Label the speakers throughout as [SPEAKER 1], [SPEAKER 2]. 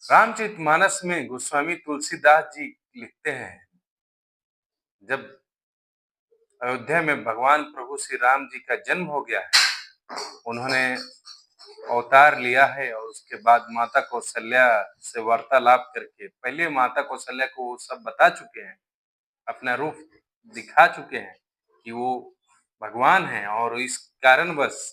[SPEAKER 1] रामचरितमानस में गोस्वामी तुलसीदास जी लिखते हैं, जब अयोध्या में भगवान प्रभु श्री राम जी का जन्म हो गया है, उन्होंने अवतार लिया है और उसके बाद माता कौशल्या से वार्तालाप करके, पहले माता कौशल्या को वो सब बता चुके हैं, अपना रूप दिखा चुके हैं कि वो भगवान हैं और इस कारणवश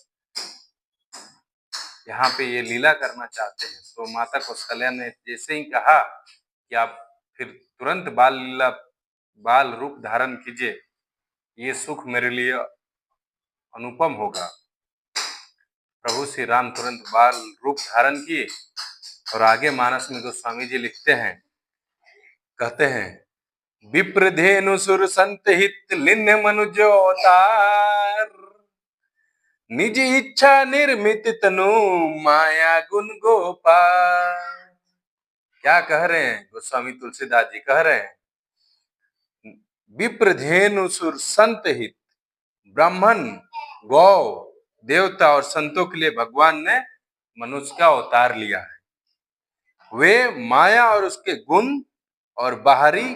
[SPEAKER 1] यहाँ पे ये लीला करना चाहते हैं। तो माता कौशल्या ने जैसे ही कहा कि आप फिर तुरंत बाल रूप धारण कीजिए, ये सुख मेरे लिए अनुपम होगा। प्रभु श्री राम तुरंत बाल रूप धारण किए और आगे मानस में गोस्वामी जी लिखते हैं, कहते हैं, विप्रधेनु सुर संत हित लिन्ह मनुज अवतार, निज इच्छा निर्मित तनु माया गुण गोपाल। क्या कह रहे हैं गोस्वामी तुलसीदास जी? कह रहे हैं, विप्रधेनु सुर संत हित, ब्राह्मण, गौ, देवता और संतों के लिए भगवान ने मनुष्य का अवतार लिया है। वे माया और उसके गुण और बाहरी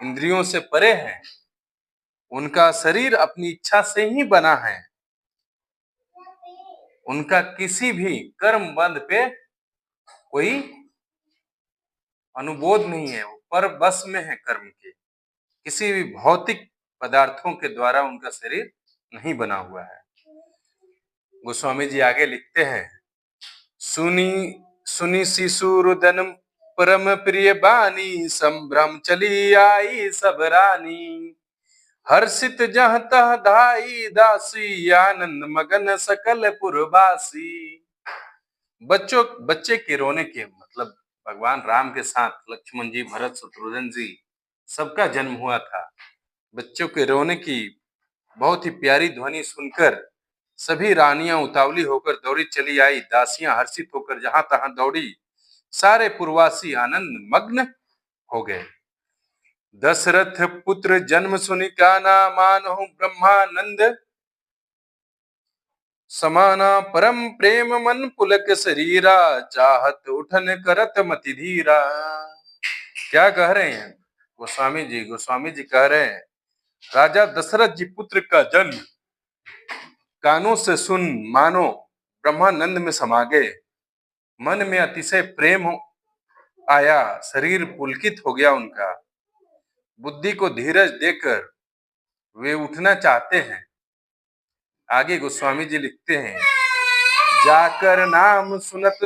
[SPEAKER 1] इंद्रियों से परे हैं। उनका शरीर अपनी इच्छा से ही बना है। उनका किसी भी कर्म बंध पे कोई अनुबोध नहीं है, वो पर बस में है कर्म के। किसी भी भौतिक पदार्थों के द्वारा उनका शरीर नहीं बना हुआ है। गोस्वामी जी आगे लिखते हैं, सुनी शिशु रुदन परम प्रिय बानी, संभ्रम चली आई सब रानी, हर्षित जह तह धाई दासी, आनंद मगन सकल पुरवासी। बच्चे के रोने के मतलब भगवान राम के साथ लक्ष्मण जी, भरत, शत्रुघ्न जी सबका जन्म हुआ था। बच्चों के रोने की बहुत ही प्यारी ध्वनि सुनकर सभी रानियां उतावली होकर दौड़ी चली आई, दासियां हर्षित होकर जहां तहां दौड़ी, सारे पुरवासी आनंद मग्न हो गए। दशरथ पुत्र जन्म सुनि काना, मानहु ब्रह्मानंद समाना, परम प्रेम मन पुलक शरीरा, चाहत उठन करत मति धीरा। क्या कह रहे हैं गोस्वामी जी? गोस्वामी जी कह रहे हैं, राजा दशरथ जी पुत्र का जन्म कानों से सुन मानो ब्रह्मानंद में समा गए। मन में अतिशय प्रेम आया, शरीर पुलकित हो गया उनका। बुद्धि को धीरज देकर वे उठना चाहते हैं। आगे गोस्वामी जी लिखते हैं, जाकर नाम सुनत